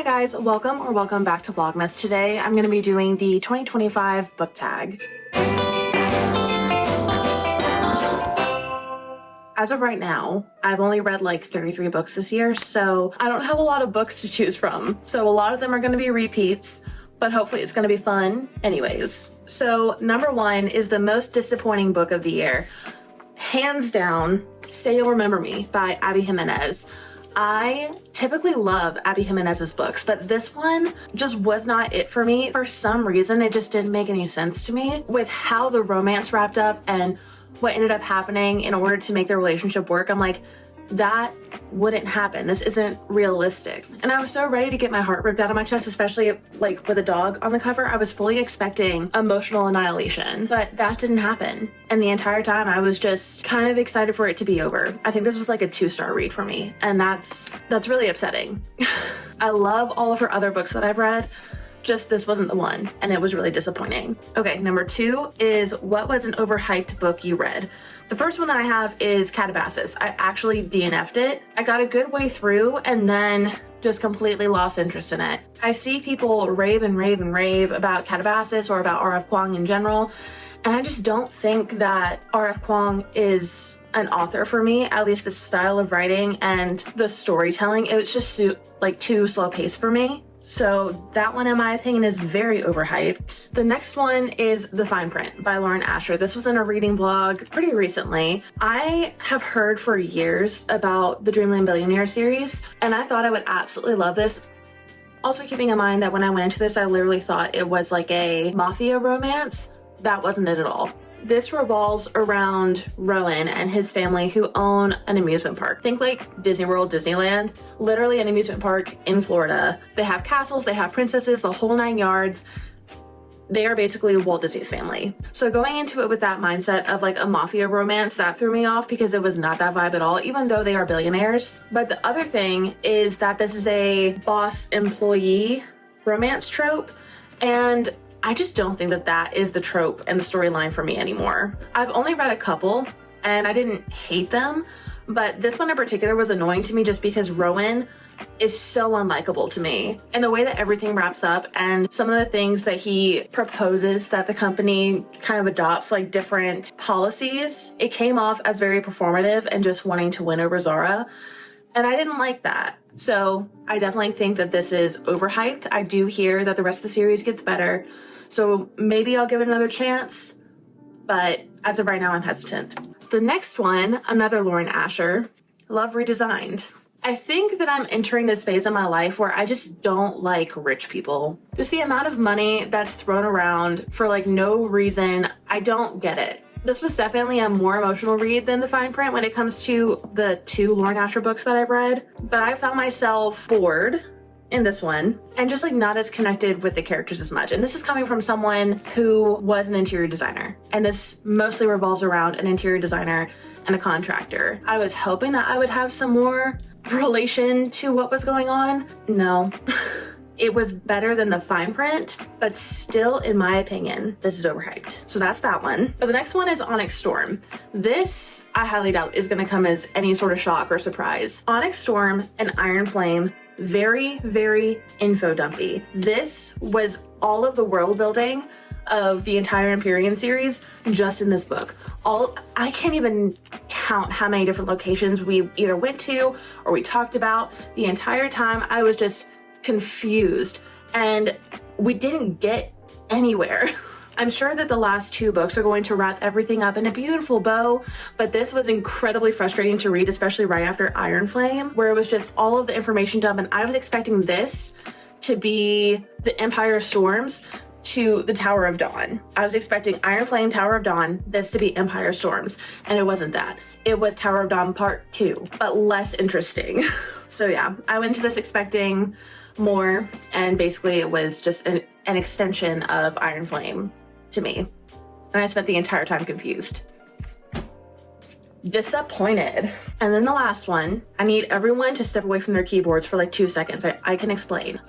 Hi guys, welcome back to Vlogmas. Today I'm going to be doing the 2025 book tag. As of right now, I've only read like 33 books this year, so I don't have a lot of books to choose from. So a lot of them are going to be repeats, but hopefully it's going to be fun anyways. So number 1 is the most disappointing book of the year. Hands down, Say You'll Remember Me by Abby Jimenez. I typically love Abby Jimenez's books, but this one just was not it for me. For some reason, it just didn't make any sense to me with how the romance wrapped up and what ended up happening in order to make their relationship work. I'm like, that wouldn't happen. This isn't realistic. And I was so ready to get my heart ripped out of my chest, especially like with a dog on the cover. I was fully expecting emotional annihilation, but that didn't happen. And the entire time I was just kind of excited for it to be over. I think this was like a 2-star read for me, and that's really upsetting. I love all of her other books that I've read. Just this wasn't the one, and it was really disappointing. Okay, number 2 is what was an overhyped book you read? The first one that I have is Calabasas. I actually DNF'd it. I got a good way through and then just completely lost interest in it. I see people rave and rave and rave about Calabasas or about R.F. Kuang in general, and I just don't think that R.F. Kuang is an author for me. At least the style of writing and the storytelling, it was just like too slow paced for me. So that one, in my opinion, is very overhyped. The next one is The Fine Print by Lauren Asher. This was in a reading blog pretty recently. I have heard for years about the Dreamland Billionaire series, and I thought I would absolutely love this. Also keeping in mind that when I went into this, I literally thought it was like a mafia romance. That wasn't it at all. This revolves around Rowan and his family who own an amusement park. Think like Disney World, Disneyland, literally an amusement park in Florida. They have castles, they have princesses, the whole 9 yards. They are basically Walt Disney's family. So going into it with that mindset of like a mafia romance, that threw me off because it was not that vibe at all, even though they are billionaires. But the other thing is that this is a boss-employee romance trope, and I just don't think that that is the trope and the storyline for me anymore. I've only read a couple and I didn't hate them, but this one in particular was annoying to me just because Rowan is so unlikable to me. And the way that everything wraps up and some of the things that he proposes that the company kind of adopts, like different policies, it came off as very performative and just wanting to win over Zara. And I didn't like that. So I definitely think that this is overhyped. I do hear that the rest of the series gets better, so maybe I'll give it another chance, but as of right now, I'm hesitant. The next one, another Lauren Asher, Love Redesigned. I think that I'm entering this phase of my life where I just don't like rich people. Just the amount of money that's thrown around for like no reason, I don't get it. This was definitely a more emotional read than The Fine Print when it comes to the 2 Lauren Asher books that I've read, but I found myself bored in this one and just like not as connected with the characters as much. And this is coming from someone who was an interior designer, and this mostly revolves around an interior designer and a contractor. I was hoping that I would have some more relation to what was going on. No. It was better than The Fine Print, but still, in my opinion, this is overhyped. So that's that one. But the next one is Onyx Storm. This, I highly doubt, is gonna come as any sort of shock or surprise. Onyx Storm and Iron Flame, very, very info dumpy. This was all of the world building of the entire Empyrean series just in this book. I can't even count how many different locations we either went to or we talked about. The entire time I was just confused and we didn't get anywhere. I'm sure that the last 2 books are going to wrap everything up in a beautiful bow, but this was incredibly frustrating to read, especially right after Iron Flame, where it was just all of the information dump, and I was expecting this to be the Empire of Storms to the Tower of Dawn. I was expecting Iron Flame, Tower of Dawn, this to be Empire of Storms, and it wasn't that. It was Tower of Dawn Part 2, but less interesting. So yeah, I went into this expecting more, and basically it was just an extension of Iron Flame to me, and I spent the entire time confused. Disappointed. And then the last one, I need everyone to step away from their keyboards for like 2 seconds. I can explain.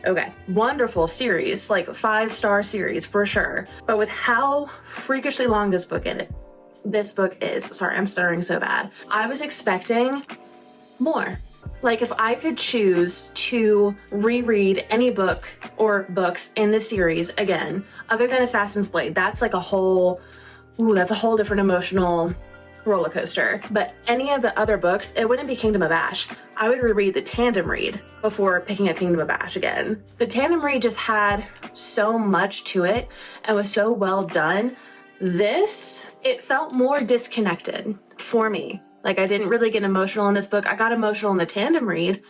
Okay, wonderful series, like 5-star series for sure, but with how freakishly long this book is, sorry, I'm stuttering so bad, I was expecting more. Like if I could choose to reread any book or books in the series again, other than Assassin's Blade, that's like a whole, that's a whole different emotional roller coaster. But any of the other books, it wouldn't be Kingdom of Ash. I would reread the tandem read before picking up Kingdom of Ash again. The tandem read just had so much to it and was so well done. This, it felt more disconnected for me. Like I didn't really get emotional in this book. I got emotional in the tandem read,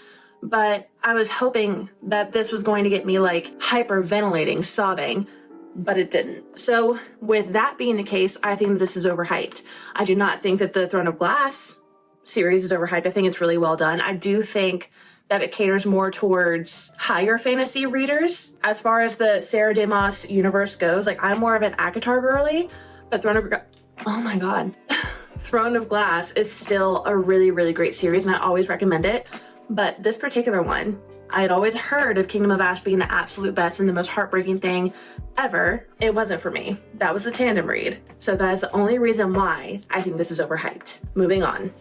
but I was hoping that this was going to get me like hyperventilating, sobbing, but it didn't. So with that being the case, I think this is overhyped. I do not think that the Throne of Glass series is overhyped. I think it's really well done. I do think that it caters more towards higher fantasy readers. As far as the Sarah de Maas universe goes, like I'm more of an ACOTAR girly, but oh my God. Throne of Glass is still a really, really great series and I always recommend it. But this particular one, I had always heard of Kingdom of Ash being the absolute best and the most heartbreaking thing ever. It wasn't for me. That was the tandem read. So that is the only reason why I think this is overhyped. Moving on.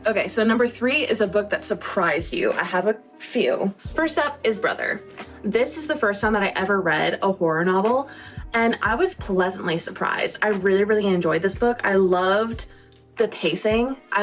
Okay, so number 3 is a book that surprised you. I have a few. First up is Brother. This is the first time that I ever read a horror novel, and I was pleasantly surprised. I really, really enjoyed this book. I loved the pacing. I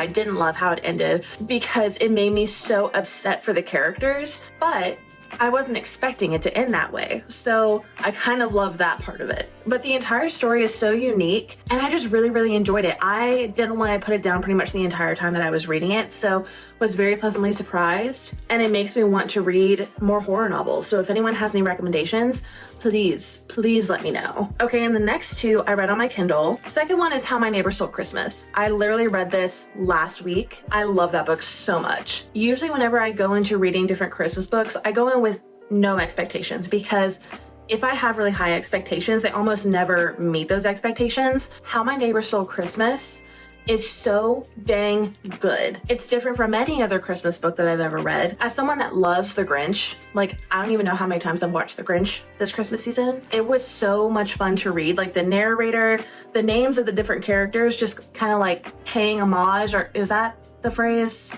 didn't love how it ended because it made me so upset for the characters, but I wasn't expecting it to end that way. So I kind of love that part of it. But the entire story is so unique and I just really, really enjoyed it. I didn't want to put it down pretty much the entire time that I was reading it. So was very pleasantly surprised and it makes me want to read more horror novels. So if anyone has any recommendations, please let me know. Okay, and the next 2 I read on my Kindle. Second one is How My Neighbor Stole Christmas. I literally read this last week. I love that book so much. Usually whenever I go into reading different Christmas books, I go in with no expectations because if I have really high expectations, they almost never meet those expectations. How My Neighbor Stole Christmas is so dang good. It's different from any other Christmas book that I've ever read. As someone that loves The Grinch, like I don't even know how many times I've watched The Grinch this Christmas season. It was so much fun to read. Like the narrator, the names of the different characters, just kind of like paying homage, or is that the phrase?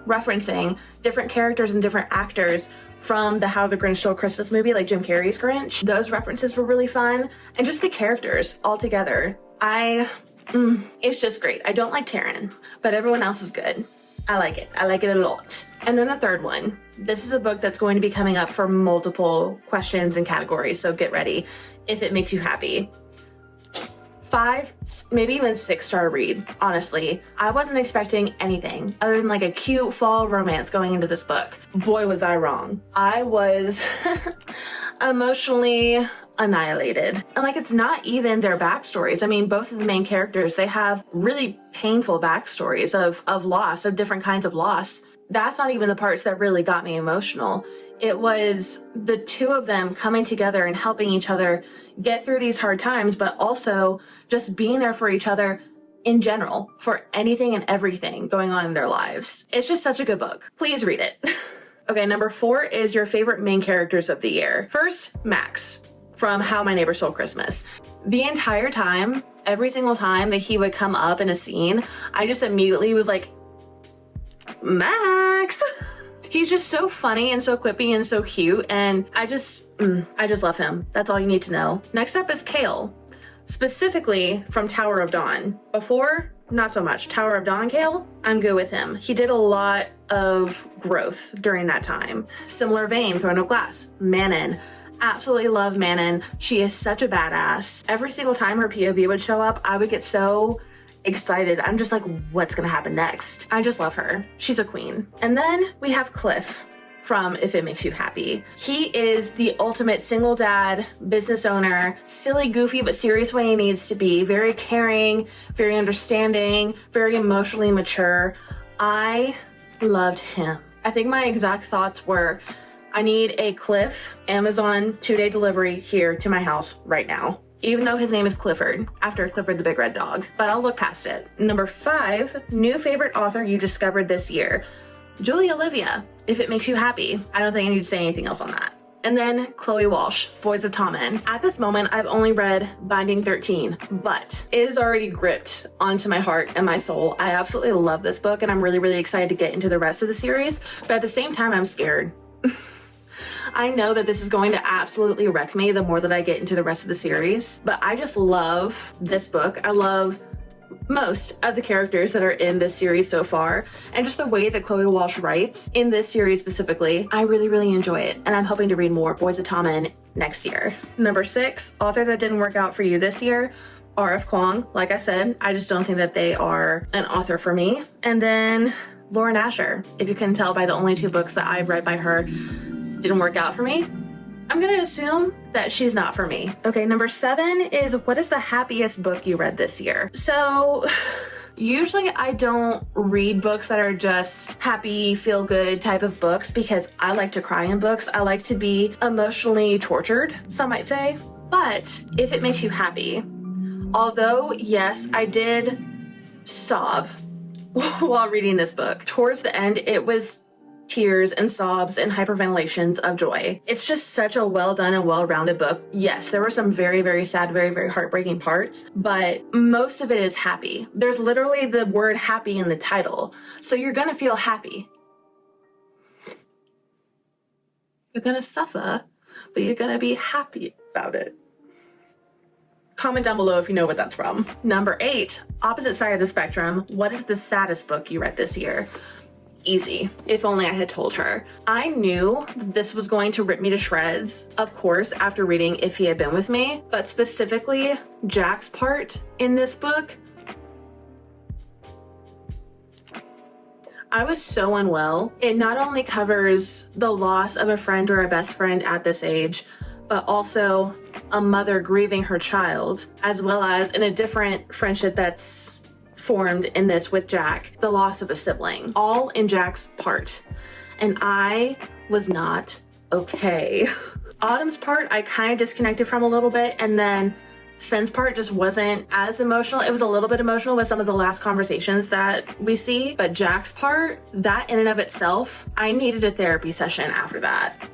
Referencing different characters and different actors from the How the Grinch Stole Christmas movie, like Jim Carrey's Grinch. Those references were really fun. And just the characters all together. It's just great. I don't like Taryn, but everyone else is good. I like it. I like it a lot. And then the third one. This is a book that's going to be coming up for multiple questions and categories, so get ready if it makes you happy. 5, maybe even 6-star read, honestly. I wasn't expecting anything other than like a cute fall romance going into this book. Boy, was I wrong. I was emotionally annihilated. And like, it's not even their backstories. I mean, both of the main characters, they have really painful backstories of loss, of different kinds of loss. That's not even the parts that really got me emotional. It was the 2 of them coming together and helping each other get through these hard times, but also just being there for each other in general, for anything and everything going on in their lives. It's just such a good book. Please read it. Okay, number 4 is your favorite main characters of the year. First, Max from How My Neighbor Stole Christmas. The entire time, every single time that he would come up in a scene, I just immediately was like, Max! He's just so funny and so quippy and so cute, and I just love him. That's all you need to know. Next up is Kale, specifically from Tower of Dawn. Before, not so much. Tower of Dawn Kale, I'm good with him. He did a lot of growth during that time. Similar vein, Throne of Glass, Manon. Absolutely love Manon. She is such a badass. Every single time her POV would show up, I would get so excited. I'm just like, what's gonna happen next? I just love her. She's a queen. And then we have Cliff from If It Makes You Happy. He is the ultimate single dad, business owner, silly, goofy, but serious when he needs to be, very caring, very understanding, very emotionally mature. I loved him. I think my exact thoughts were, I need a Cliff Amazon 2-day delivery here to my house right now. Even though his name is Clifford, after Clifford the Big Red Dog, but I'll look past it. Number 5, new favorite author you discovered this year. Julie Olivia, If It Makes You Happy. I don't think I need to say anything else on that. And then Chloe Walsh, Boys of Tommen. At this moment, I've only read Binding 13, but it is already gripped onto my heart and my soul. I absolutely love this book, and I'm really, really excited to get into the rest of the series, but at the same time, I'm scared. I know that this is going to absolutely wreck me the more that I get into the rest of the series, but I just love this book. I love most of the characters that are in this series so far, and just the way that Chloe Walsh writes in this series specifically. I really, really enjoy it, and I'm hoping to read more Boys of Tommen next year. Number 6, author that didn't work out for you this year, R.F. Kuang. Like I said, I just don't think that they are an author for me. And then Lauren Asher. If you can tell by the only 2 books that I've read by her didn't work out for me, I'm gonna assume that she's not for me. Okay, number 7 is, what is the happiest book you read this year? So usually I don't read books that are just happy, feel good type of books, because I like to cry in books. I like to be emotionally tortured, some might say. But if it makes you happy, although yes, I did sob while reading this book. Towards the end, it was tears and sobs and hyperventilations of joy. It's just such a well done and well-rounded book. Yes, there were some very, very sad, very, very heartbreaking parts, but most of it is happy. There's literally the word happy in the title. So you're gonna feel happy. You're gonna suffer, but you're gonna be happy about it. Comment down below if you know what that's from. Number 8, opposite side of the spectrum. What is the saddest book you read this year? Easy. If only I had told her. I knew this was going to rip me to shreds, of course, after reading If He Had Been With Me, but specifically Jack's part in this book. I was so unwell. It not only covers the loss of a friend or a best friend at this age, but also a mother grieving her child, as well as in a different friendship that's formed in this with Jack, the loss of a sibling, all in Jack's part. And I was not okay. Autumn's part I kind of disconnected from a little bit, and then Finn's part just wasn't as emotional. It was a little bit emotional with some of the last conversations that we see, but Jack's part, that in and of itself, I needed a therapy session after that.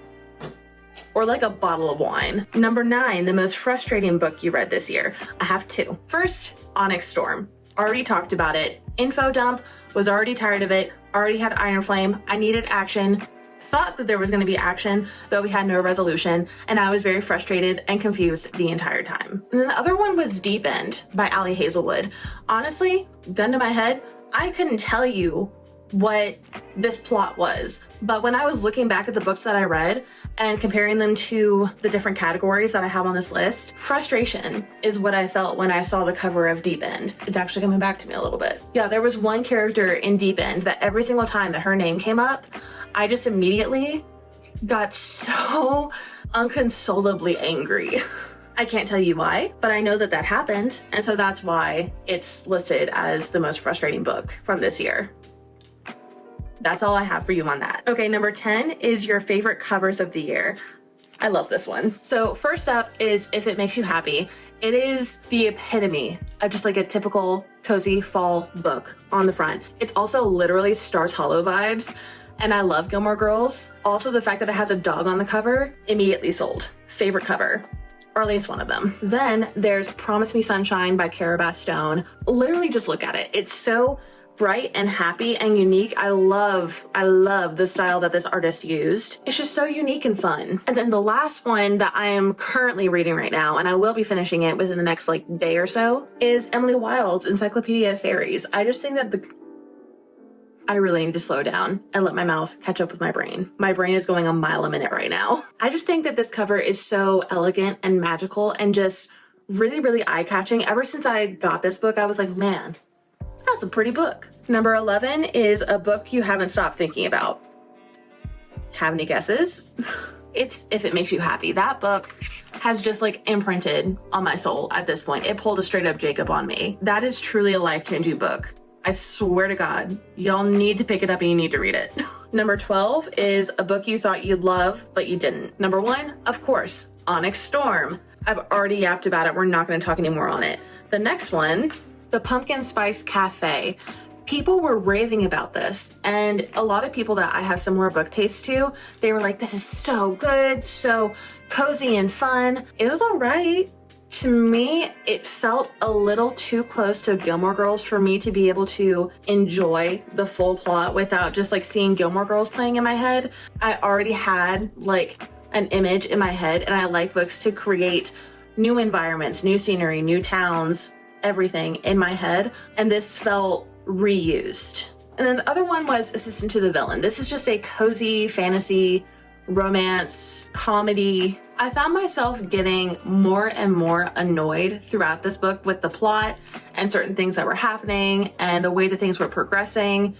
Or like a bottle of wine. Number 9, the most frustrating book you read this year. I have 2. First, Onyx Storm. Already talked about it. Info dump, was already tired of it, already had Iron Flame. I needed action, thought that there was going to be action, but we had no resolution, and I was very frustrated and confused the entire time. And then the other one was Deep End by Ali Hazelwood. Honestly, gun to my head, I couldn't tell you what this plot was, but when I was looking back at the books that I read and comparing them to the different categories that I have on this list, frustration is what I felt when I saw the cover of Deep End. It's actually coming back to me a little bit. Yeah, there was one character in Deep End that every single time that her name came up, I just immediately got so unconsolably angry. I can't tell you why, but I know that that happened, and so that's why it's listed as the most frustrating book from this year. That's all I have for you on that. Okay, number 10 is your favorite covers of the year. I love this one. So first up is If It Makes You Happy. It is the epitome of just like a typical cozy fall book on the front. It's also literally Stars Hollow vibes, and I love Gilmore Girls. Also, the fact that it has a dog on the cover, immediately sold. Favorite cover, or at least one of them. Then there's Promise Me Sunshine by Cara Bass Stone. Literally just look at it. It's so bright and happy and unique. I love the style that this artist used. It's just so unique and fun. And then the last one that I am currently reading right now, and I will be finishing it within the next like day or so, is Emily Wilde's Encyclopedia of Fairies. I just think that I really need to slow down and let my mouth catch up with my brain. My brain is going a mile a minute right now. I just think that this cover is so elegant and magical and just really, really eye-catching. Ever since I got this book, I was like, man, that's a pretty book. Number 11 is a book you haven't stopped thinking about. Have any guesses? It's If It Makes You Happy. That book has just like imprinted on my soul at this point. It pulled a straight up Jacob on me. That is truly a life-changing book. I swear to God, y'all need to pick it up and you need to read it. Number 12 is a book you thought you'd love, but you didn't. Number 1, of course, Onyx Storm. I've already yapped about it. We're not going to talk anymore on it. The next one, The Pumpkin Spice Cafe. People were raving about this, and a lot of people that I have similar book tastes to, they were like, this is so good, so cozy and fun. It was all right. To me, it felt a little too close to Gilmore Girls for me to be able to enjoy the full plot without just like seeing Gilmore Girls playing in my head. I already had like an image in my head, and I like books to create new environments, new scenery, new towns, everything in my head, and this felt reused. And then the other one was Assistant to the Villain. This is just a cozy fantasy romance comedy. I found myself getting more and more annoyed throughout this book with the plot and certain things that were happening and the way that things were progressing.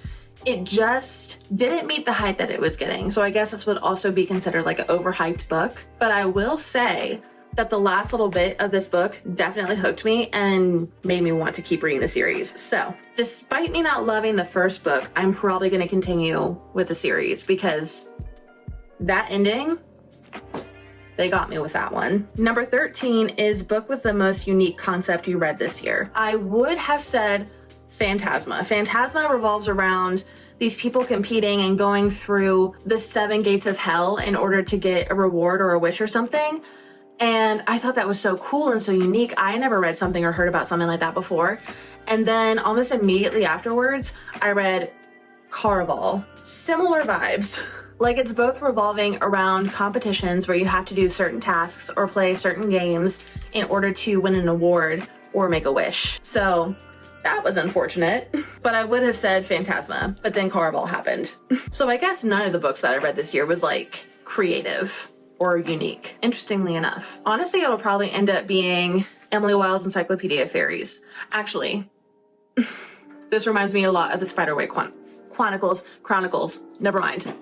It just didn't meet the hype that it was getting. So I guess this would also be considered like an overhyped book. But I will say that the last little bit of this book definitely hooked me and made me want to keep reading the series. So despite me not loving the first book, I'm probably going to continue with the series because that ending, they got me with that one. Number 13 is book with the most unique concept you read this year. I would have said Phantasma. Phantasma revolves around these people competing and going through the 7 gates of hell in order to get a reward or a wish or something. And I thought that was so cool and so unique. I never read something or heard about something like that before. And then almost immediately afterwards, I read Caraval. Similar vibes. Like it's both revolving around competitions where you have to do certain tasks or play certain games in order to win an award or make a wish. So that was unfortunate, but I would have said Phantasma, but then Caraval happened. So I guess none of the books that I read this year was like creative or unique, interestingly enough. Honestly, it'll probably end up being Emily Wilde's Encyclopedia of Fairies. Actually, this reminds me a lot of the Spiderway Chronicles. Never mind.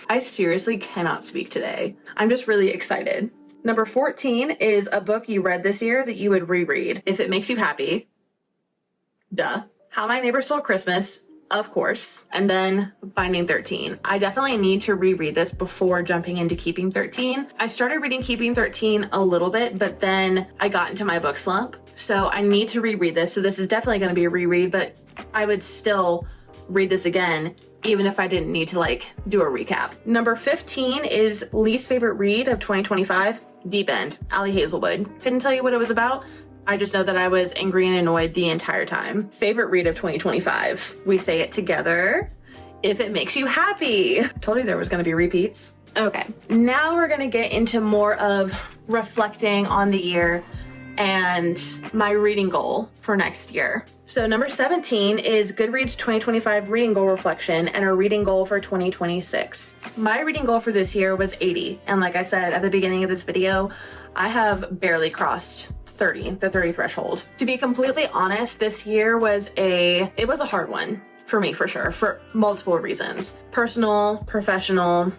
I seriously cannot speak today. I'm just really excited. Number 14 is a book you read this year that you would reread if it makes you happy. Duh. How My Neighbor Stole Christmas, of course, and then Finding 13. I definitely need to reread this before jumping into Keeping 13. I started reading Keeping 13 a little bit, but then I got into my book slump. So I need to reread this. So this is definitely going to be a reread, but I would still read this again, even if I didn't need to like do a recap. Number 15 is least favorite read of 2025, Deep End, Ali Hazelwood. Couldn't tell you what it was about. I just know that I was angry and annoyed the entire time. Favorite read of 2025. We say it together. If it makes you happy. Told you there was gonna be repeats. Okay, now we're gonna get into more of reflecting on the year and my reading goal for next year. So number 17 is Goodreads 2025 reading goal reflection and a reading goal for 2026. My reading goal for this year was 80. And like I said at the beginning of this video, I have barely crossed 30, the 30 threshold. To be completely honest, this year was a hard one for me, for sure, for multiple reasons. Personal, professional,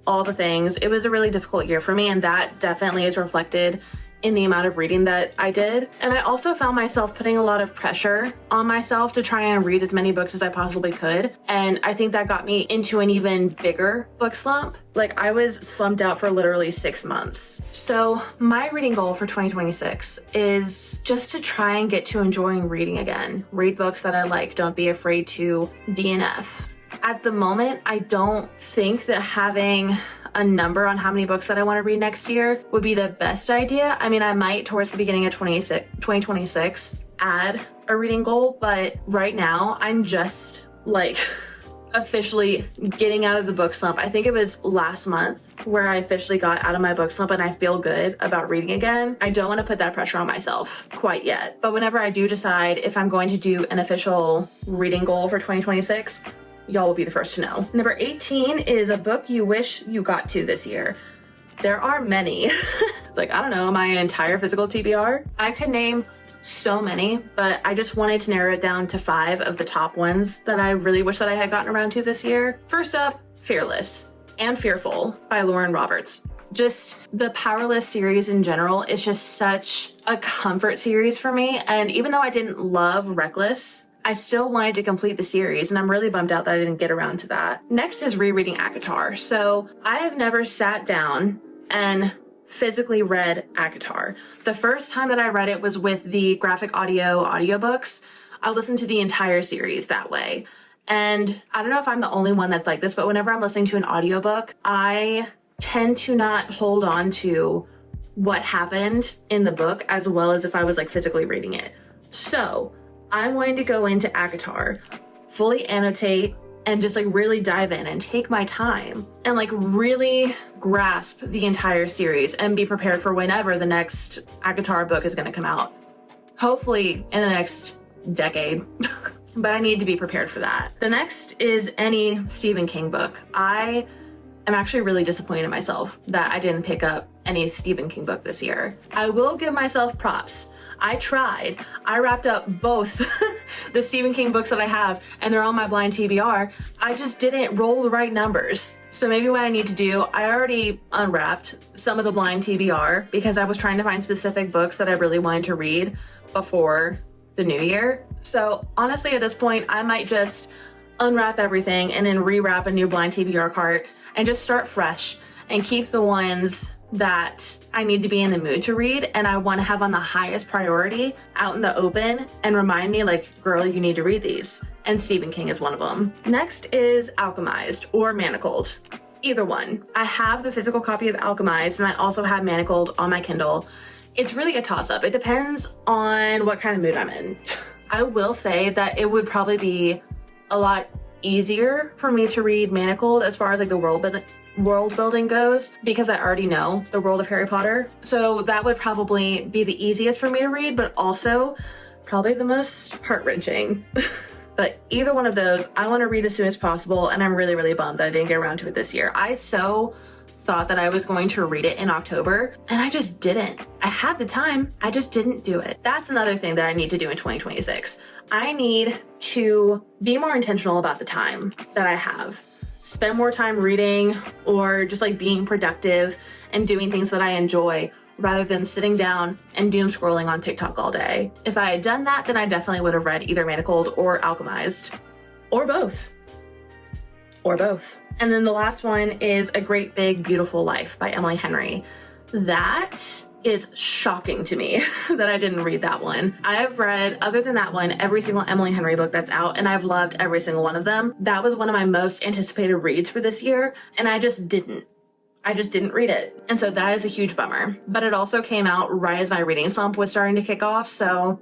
all the things. It was a really difficult year for me, and that definitely is reflected in the amount of reading that I did. And I also found myself putting a lot of pressure on myself to try and read as many books as I possibly could. And I think that got me into an even bigger book slump. Like I was slumped out for literally 6 months. So my reading goal for 2026 is just to try and get to enjoying reading again. Read books that I like. Don't be afraid to DNF. At the moment, I don't think that having a number on how many books that I want to read next year would be the best idea. I mean, I might towards the beginning of 2026 add a reading goal, but right now I'm just like officially getting out of the book slump. I think it was last month where I officially got out of my book slump and I feel good about reading again. I don't want to put that pressure on myself quite yet, but whenever I do decide if I'm going to do an official reading goal for 2026, y'all will be the first to know. Number 18 is a book you wish you got to this year. There are many. Like, I don't know, my entire physical TBR. I could name so many, but I just wanted to narrow it down to 5 of the top ones that I really wish that I had gotten around to this year. First up, Fearless and Fearful by Lauren Roberts. Just the Powerless series in general is just such a comfort series for me. And even though I didn't love Reckless, I still wanted to complete the series, and I'm really bummed out that I didn't get around to that. Next is rereading ACOTAR. So I have never sat down and physically read ACOTAR. The first time that I read it was with the graphic audiobooks. I listen to the entire series that way. And I don't know if I'm the only one that's like this, but whenever I'm listening to an audiobook, I tend to not hold on to what happened in the book as well as if I was like physically reading it. So I'm going to go into ACOTAR, fully annotate, and just like really dive in and take my time and like really grasp the entire series and be prepared for whenever the next ACOTAR book is going to come out. Hopefully in the next decade, but I need to be prepared for that. The next is any Stephen King book. I am actually really disappointed in myself that I didn't pick up any Stephen King book this year. I will give myself props. I tried. I wrapped up both the Stephen King books that I have, and they're on my blind TBR. I just didn't roll the right numbers. So maybe what I need to do, I already unwrapped some of the blind TBR because I was trying to find specific books that I really wanted to read before the new year. So honestly, at this point, I might just unwrap everything and then rewrap a new blind TBR cart and just start fresh and keep the ones that I need to be in the mood to read and I want to have on the highest priority out in the open and remind me like, girl, you need to read these. And Stephen King is one of them. Next is Alchemized or Manacled. Either one. I have the physical copy of Alchemized and I also have Manacled on my Kindle. It's really a toss-up. It depends on what kind of mood I'm in. I will say that it would probably be a lot easier for me to read Manacled as far as like the world building goes because I already know the world of Harry Potter. So that would probably be the easiest for me to read, but also probably the most heart-wrenching. But either one of those, I want to read as soon as possible, and I'm really, really bummed that I didn't get around to it this year. I so thought that I was going to read it in October, and I just didn't. I had the time, I just didn't do it. That's another thing that I need to do in 2026. I need to be more intentional about the time that I have. Spend more time reading or just like being productive and doing things that I enjoy rather than sitting down and doom scrolling on TikTok all day. If I had done that, then I definitely would have read either Manacled or Alchemized, or both. Or both. And then the last one is A Great Big Beautiful Life by Emily Henry. That is shocking to me that I didn't read that one. I have read, other than that one, every single Emily Henry book that's out, and I've loved every single one of them. That was one of my most anticipated reads for this year, and I just didn't read it. And so that is a huge bummer. But it also came out right as my reading slump was starting to kick off, so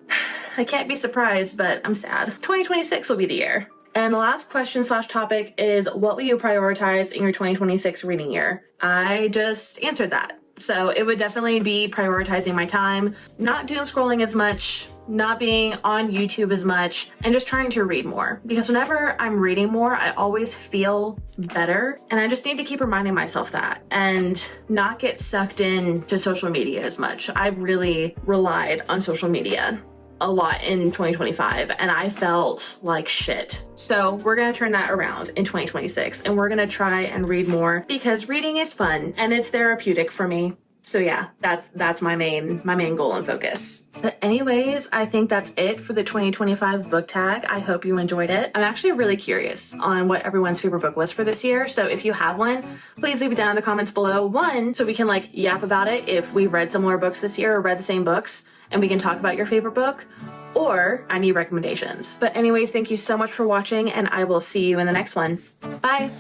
I can't be surprised, but I'm sad. 2026 will be the year. And the last question / topic is, what will you prioritize in your 2026 reading year? I just answered that. So it would definitely be prioritizing my time, not doom scrolling as much, not being on YouTube as much, and just trying to read more. Because whenever I'm reading more, I always feel better. And I just need to keep reminding myself that and not get sucked into social media as much. I've really relied on social media a lot in 2025 and I felt like shit. So we're gonna turn that around in 2026 and we're gonna try and read more because reading is fun and it's therapeutic for me. So yeah, that's my main goal and focus. But anyways, I think that's it for the 2025 book tag. I hope you enjoyed it. I'm actually really curious on what everyone's favorite book was for this year. So if you have one, please leave it down in the comments below. One, so we can like yap about it if we read similar books this year or read the same books, and we can talk about your favorite book, or I need recommendations. But anyways, thank you so much for watching and I will see you in the next one. Bye.